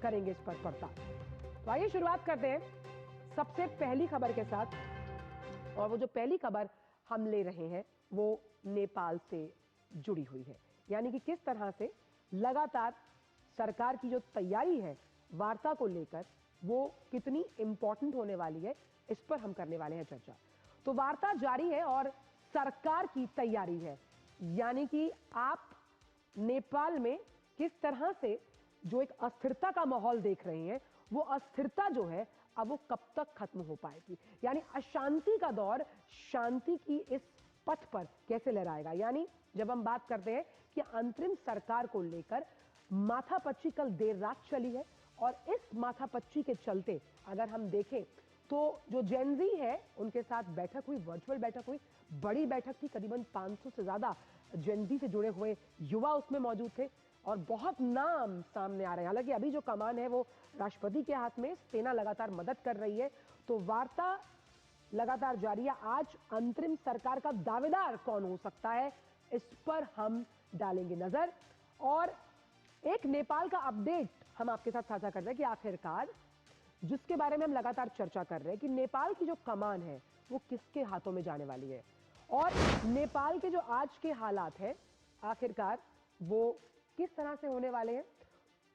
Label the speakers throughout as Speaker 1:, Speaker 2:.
Speaker 1: करेंगे इस पर पड़ताल। तो आइए शुरुआत करते हैं सबसे पहली खबर के साथ। और वो जो पहली खबर हम ले रहे हैं वो नेपाल से जुड़ी हुई है, यानी कि किस तरह से लगातार सरकार की जो तैयारी है वार्ता को लेकर वो कितनी इंपॉर्टेंट होने वाली है, इस पर हम करने वाले हैं चर्चा। तो वार्ता जारी है और सरकार की तैयारी है, यानी कि आप नेपाल में किस तरह से जो एक अस्थिरता का माहौल देख रहे हैं, वो अस्थिरता जो है अब वो कब तक खत्म हो पाएगी, यानी अशांति का दौर शांति की इस पथ पर कैसे लहराएगा। यानी जब हम बात करते हैं कि अंतरिम सरकार को लेकर माथापच्ची कल देर रात चली है, और इस माथापच्ची के चलते अगर हम देखें तो जो जेनजी है उनके साथ बैठक हुई, वर्चुअल बैठक हुई, बड़ी बैठक थी, करीबन 500 से ज्यादा जेनजी से जुड़े हुए युवा उसमें मौजूद थे और बहुत नाम सामने आ रहे हैं। हालांकि अभी जो कमान है वो राष्ट्रपति के हाथ में, सेना लगातार मदद कर रही है, तो वार्ता लगातार जारी है। आज अंतरिम सरकार का दावेदार कौन हो सकता है, इस पर हम डालेंगे नजर। और एक नेपाल का अपडेट हम आपके साथ साझा कर रहे हैं कि आखिरकार जिसके बारे में हम लगातार चर्चा कर रहे हैं कि नेपाल की जो कमान है वो किसके हाथों में जाने वाली है, और नेपाल के जो आज के हालात हैं आखिरकार वो किस तरह से होने वाले हैं।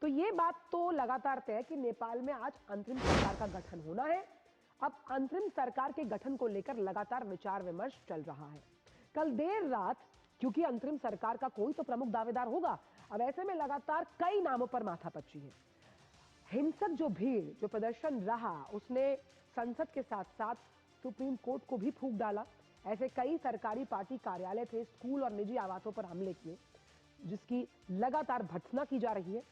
Speaker 1: तो ये बात तो लगातार तय है कि नेपाल में आज अंतरिम सरकार का गठन होना है। अब अंतरिम सरकार के गठन को लेकर लगातार विचार विमर्श चल रहा है। कल देर रात, क्योंकि अंतरिम सरकार का कोई तो प्रमुख दावेदार होगा, अब ऐसे में लगातार कई नामों पर माथापच्ची है। हिंसक जो भीड़, जो प्रदर्शन रहा, उसने संसद के साथ साथ सुप्रीम कोर्ट को भी फूंक डाला। ऐसे कई सरकारी पार्टी कार्यालय थे, स्कूल और निजी आवासों पर हमले किए, जिसकी लगातार भर्त्सना की जा रही है।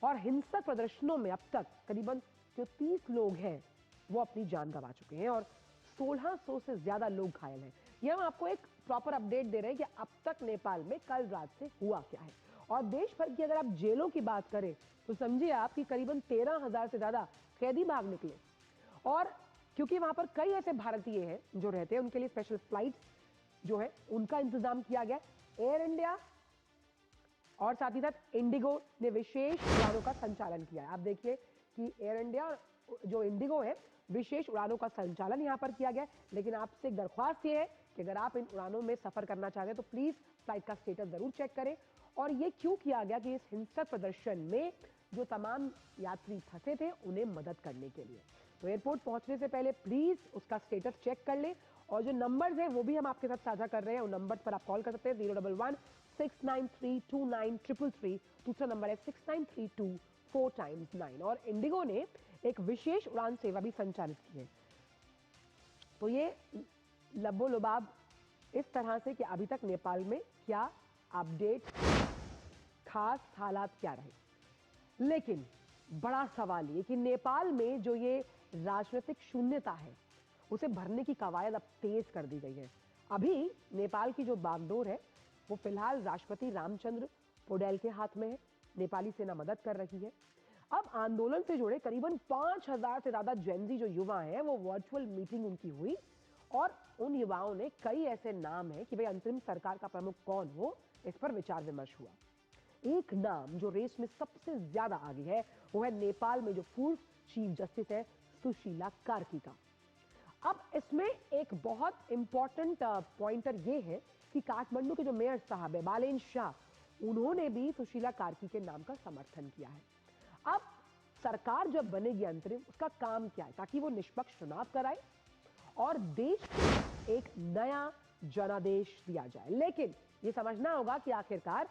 Speaker 1: और हिंसक प्रदर्शनों में अब तक करीबन जो 30 लोग हैं वो अपनी जान गंवा चुके हैं और 1600 से ज्यादा लोग घायल हैं। यह हम आपको एक प्रॉपर अपडेट दे रहे हैं कि अब तक नेपाल में कल रात से हुआ क्या है। और देश भर की अगर आप जेलों की बात करें तो समझिए आप कि करीबन 13,000 से ज्यादा कैदी भाग निकले। और क्योंकि वहां पर कई ऐसे भारतीय हैं जो रहते हैं, उनके लिए स्पेशल फ्लाइट्स जो है उनका इंतजाम किया गया। एयर इंडिया और साथ ही साथ इंडिगो ने विशेष उड़ानों का संचालन किया है। आप देखिए कि एयर इंडिया और जो इंडिगो है विशेष उड़ानों का संचालन यहां पर किया गया है। लेकिन आपसे एक दरख्वास्त ये है कि अगर आप इन उड़ानों में सफर करना चाहते हैं तो प्लीज फ्लाइट का स्टेटस जरूर चेक करें। और ये क्यों किया गया कि इस हिंसक प्रदर्शन में जो तमाम यात्री फंसे थे उन्हें मदद करने के लिए। तो एयरपोर्ट पहुंचने से पहले प्लीज उसका स्टेटस चेक कर लें। और जो नंबर्स हैं वो भी हम आपके साथ साझा कर रहे हैं, उन नंबर्स पर आप कॉल कर सकते हैं। 011-693-2933। दूसरा नंबर है 6932-4x9। और इंडिगो ने एक विशेष उड़ान सेवा भी संचालित की है। तो ये लब्बो लुबाब इस तरह से कि अभी तक नेपाल में क्या अपडेट, खास हालात क्या रहे। लेकिन बड़ा सवाल ये कि नेपाल में जो ये राजनीतिक शून्यता है उसे भरने की कवायद अब तेज कर दी गई है। अभी नेपाल की जो बागडोर है वो फिलहाल राष्ट्रपति रामचंद्र पौडेल के हाथ में है। नेपाली सेना मदद कर रही है। अब आंदोलन से जुड़े करीबन 5,000 से ज्यादा जेनजी जो युवा हैं वो वर्चुअल मीटिंग उनकी हुई और उन युवाओं ने कई ऐसे नाम है कि भाई अंतरिम सरकार का प्रमुख कौन हो, इस पर विचार विमर्श हुआ। एक नाम जो रेस में सबसे ज्यादा आगे है वो है नेपाल में जो पूर्व चीफ जस्टिस है सुशीला कार्की का। अब इसमें एक बहुत इंपॉर्टेंट पॉइंटर ये है कि काठमांडू के जो मेयर साहब है बालेन शाह, उन्होंने भी सुशीला कार्की के नाम का समर्थन किया है। अब सरकार जब बनेगी अंतरिम, उसका काम क्या है, ताकि वो निष्पक्ष चुनाव कराए और देश को एक नया जनादेश दिया जाए। लेकिन ये समझना होगा कि आखिरकार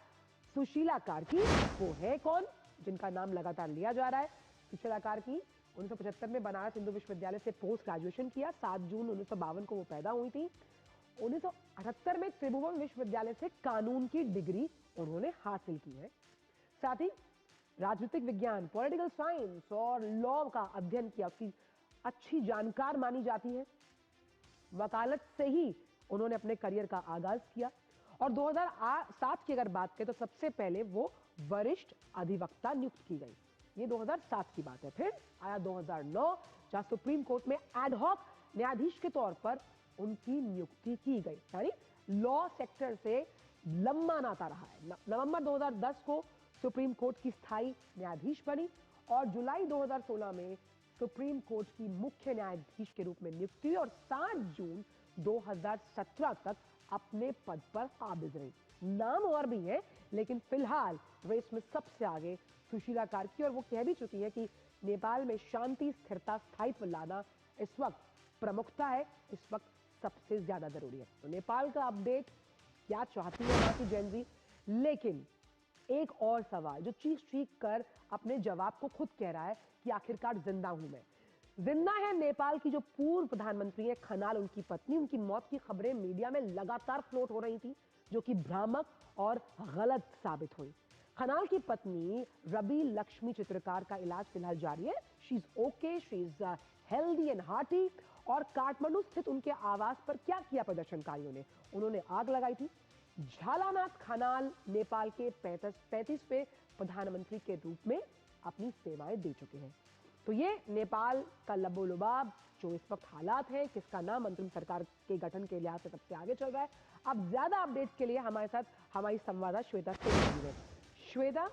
Speaker 1: सुशीला कार्की वो है कौन जिनका नाम लगातार लिया जा रहा है। सुशीला कार्की 1975 में बनारस हिंदू विश्वविद्यालय से पोस्ट ग्रेजुएशन किया। 7 जून 1952 को वो पैदा हुई थी। 1978 में त्रिभुवन विश्वविद्यालय से कानून की डिग्री उन्होंने हासिल की है। साथ ही राजनीतिक विज्ञान, पॉलिटिकल साइंस और लॉ का अध्ययन किया। उसकी अच्छी जानकार मानी जाती है। वकालत से ही उन्होंने अपने करियर का आगाज किया और 2007 की अगर बात करें तो सबसे पहले वो वरिष्ठ अधिवक्ता नियुक्त की गई। ये 2007 की बात है। फिर आया 2009 जहां सुप्रीम कोर्ट में एडहॉक न्यायाधीश के तौर पर उनकी नियुक्ति की गई। यानी लॉ सेक्टर से लंबा नाता रहा है। नवंबर 2010 को सुप्रीम कोर्ट की स्थायी न्यायाधीश बनी और जुलाई 2016 में सुप्रीम कोर्ट की मुख्य न्यायाधीश के रूप में नियुक्ति हुई और 7 जून 2017 तक अपने पद पर काबिज रही। नाम और भी है, लेकिन फिलहाल रेस में सबसे आगे सुशीला कार्की, और वो कह भी चुकी है कि नेपाल में शांति, स्थिरता, स्थायित्व लाना इस वक्त प्रमुखता है, इस वक्त सबसे ज्यादा जरूरी है। तो नेपाल का अपडेट क्या चाहती है वहां की जेनजी, लेकिन एक और सवाल जो चीख कर अपने जवाब को खुद कह रहा है कि आखिरकार जिंदा हूं मैं। जिंदा है नेपाल की जो पूर्व प्रधानमंत्री है खनाल, उनकी पत्नी। उनकी मौत की खबरें मीडिया में लगातार फ्लोट हो रही थी, जो कि भ्रामक और गलत साबित हुई। खनाल की पत्नी रवि लक्ष्मी चित्रकार का इलाज फिलहाल जारी है। She is okay, she is healthy and hearty. और काठमांडू स्थित उनके आवास पर क्या किया प्रदर्शनकारियों ने? उन्होंने आग लगाई थी। झालानाथ खनाल नेपाल के 35वें प्रधानमंत्री के रूप में अपनी सेवाएं दे चुके हैं। तो ये नेपाल का लबोलुबाब जो इस वक्त हालात है, किसका नाम अंतरिम सरकार के गठन के लिहाज से सबसे आगे चल रहा है। अब ज्यादा अपडेट्स के लिए हमारे साथ हमारी संवाददाता श्वेता सिंह मौजूद है। श्वेता,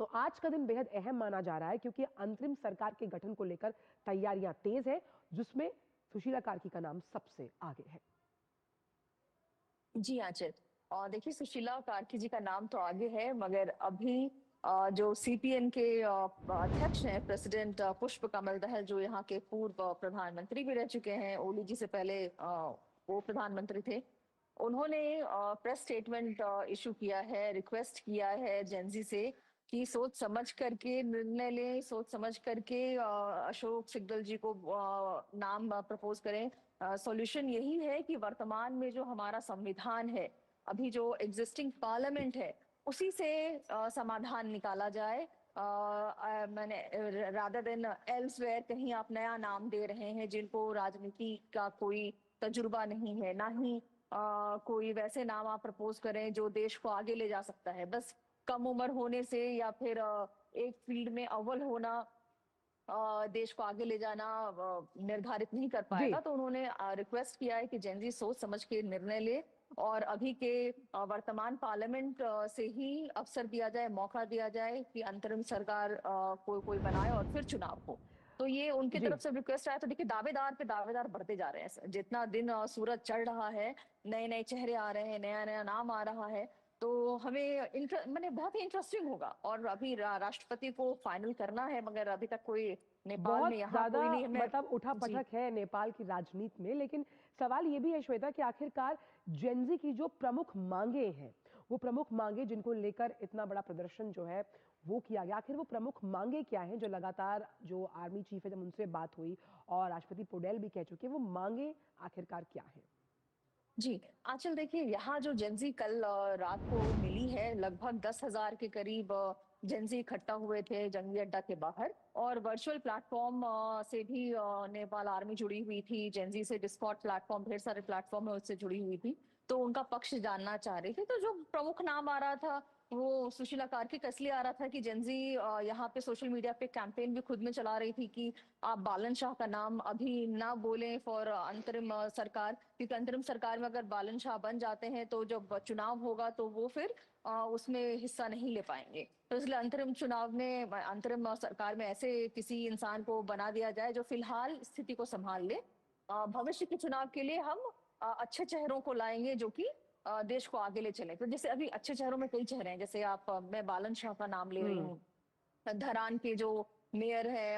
Speaker 1: तो आज का दिन बेहद अहम माना जा रहा है क्योंकि अंतरिम सरकार के गठन को लेकर तैयारियां तेज है, जिसमें सुशीला कार्की का नाम सबसे आगे है।
Speaker 2: जी आंचल, और देखिए सुशीला कार्की जी का नाम तो आगे है, मगर अभी जो सीपीएन के अध्यक्ष हैं प्रेसिडेंट पुष्प कमल दहल, जो यहाँ के पूर्व प्रधानमंत्री भी रह चुके हैं, ओली जी से पहले वो प्रधानमंत्री थे। उन्होंने प्रेस स्टेटमेंट इशू किया है, रिक्वेस्ट किया है जेनजी से कि सोच समझ करके निर्णय लें, सोच समझ करके अशोक सिग्दल जी को नाम प्रपोज करें। सॉल्यूशन यही है कि वर्तमान में जो हमारा संविधान है, अभी जो एग्जिस्टिंग पार्लियामेंट है, उसी से समाधान निकाला जाए। मैंने रादर देन एल्सवेयर कहीं आप नया नाम दे रहे हैं जिनको राजनीति का कोई तजुर्बा नहीं है, ना ही कोई वैसे नाम आप प्रपोज करें जो देश को आगे ले जा सकता है। बस कम उम्र होने से या फिर एक फील्ड में अव्वल होना देश को आगे ले जाना निर्धारित नहीं कर
Speaker 1: जी,
Speaker 2: पाएगा। तो उन्होंने रिक्वेस्ट किया है कि जेनजी सोच समझ के निर्णय ले और अभी के वर्तमान पार्लियामेंट से ही अवसर दिया जाए, मौका दिया जाए कि अंतरिम सरकार कोई बनाए और फिर चुनाव हो। तो ये उनकी
Speaker 1: जी,
Speaker 2: तरफ से रिक्वेस्ट आया। तो देखिए दावेदार पे दावेदार बढ़ते जा रहे हैं, जितना दिन सूरज चढ़ रहा है, नए नए चेहरे आ रहे हैं, नया नया नाम आ रहा है। तो हमें मैंने बहुत ही इंटरेस्टिंग होगा। और अभी राष्ट्रपति को फाइनल करना है, मगर अभी तक कोई नेपाल में
Speaker 1: बहुत
Speaker 2: यहाँ
Speaker 1: ज्यादा
Speaker 2: कोई नहीं है। मैं
Speaker 1: मतलब
Speaker 2: जी
Speaker 1: उठापटक है नेपाल की राजनीति में, लेकिन सवाल ये भी है श्वेता कि आखिरकार जेनजी की जो प्रमुख मांगे हैं, वो प्रमुख मांगे जिनको लेकर इतना बड़ा प्रदर्शन जो है वो किया गया, आखिर वो प्रमुख मांगे क्या हैं? जो लगातार जो आर्मी चीफ है, जब उनसे बात हुई और राष्ट्रपति पौडेल भी कह चुके हैं, वो मांगे आखिरकार क्या है?
Speaker 2: जी आंचल, देखिए यहाँ जो जेंजी कल रात को मिली है, लगभग 10,000 के करीब जेंजी इकट्ठा हुए थे जंगी अड्डा के बाहर। और वर्चुअल प्लेटफॉर्म से भी नेपाल आर्मी जुड़ी हुई थी, जेंजी से डिस्कॉर्ड प्लेटफॉर्म, ढेर सारे प्लेटफॉर्म है, उससे जुड़ी हुई थी। तो उनका पक्ष जानना चाह रहे थे। तो जो प्रमुख नाम आ रहा था वो सुशीला कार्की का इसलिए आ रहा था कि जेंजी यहाँ पे सोशल मीडिया पे कैंपेन भी खुद में चला रही थी कि आप बालन शाह का नाम अभी ना बोलें फॉर अंतरिम सरकार, क्योंकि अंतरिम सरकार में अगर बालन शाह बन जाते हैं तो जब चुनाव होगा तो वो फिर उसमें हिस्सा नहीं ले पाएंगे। तो इसलिए अंतरिम चुनाव में, अंतरिम सरकार में ऐसे किसी इंसान को बना दिया जाए जो फिलहाल स्थिति को संभाल ले। भविष्य के चुनाव के लिए हम अच्छे चेहरों को लाएंगे जो कि देश को आगे ले चले। तो जैसे अभी अच्छे चेहरों में कई चेहरे हैं, जैसे आप मैं बालन शाह का नाम ले रही
Speaker 1: हम्म।
Speaker 2: हूँ। धरान के जो मेयर है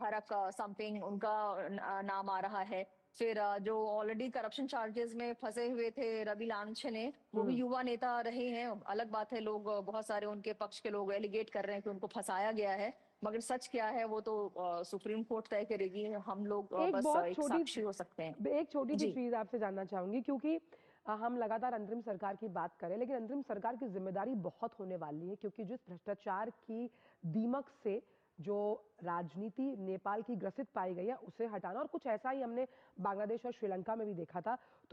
Speaker 2: हरक समपिंग, उनका नाम आ रहा है। फिर जो ऑलरेडी करप्शन चार्जेस में फंसे हुए थे रवि लांछने, वो भी
Speaker 1: हम्म।
Speaker 2: युवा नेता रहे हैं। अलग बात है, लोग बहुत सारे उनके पक्ष के लोग एलिगेट कर रहे हैं कि उनको फंसाया गया है, मगर सच क्या है वो तो सुप्रीम कोर्ट तय करेगी। हम लोग
Speaker 1: एक
Speaker 2: बस
Speaker 1: बहुत
Speaker 2: एक
Speaker 1: छोटी
Speaker 2: साक्षी हो सकते हैं।
Speaker 1: एक छोटी सी
Speaker 2: जी
Speaker 1: चीज आपसे जानना चाहूंगी, क्योंकि हम लगातार अंतरिम सरकार की बात करें, लेकिन अंतरिम सरकार की जिम्मेदारी बहुत होने वाली है, क्योंकि जिस भ्रष्टाचार की दीमक से जो राजनीति नेपाल की ग्रसित पाई गई है, उसे हटाना, और कुछ ऐसा ही हमने बांग्लादेश और श्रीलंका में भी देखा था।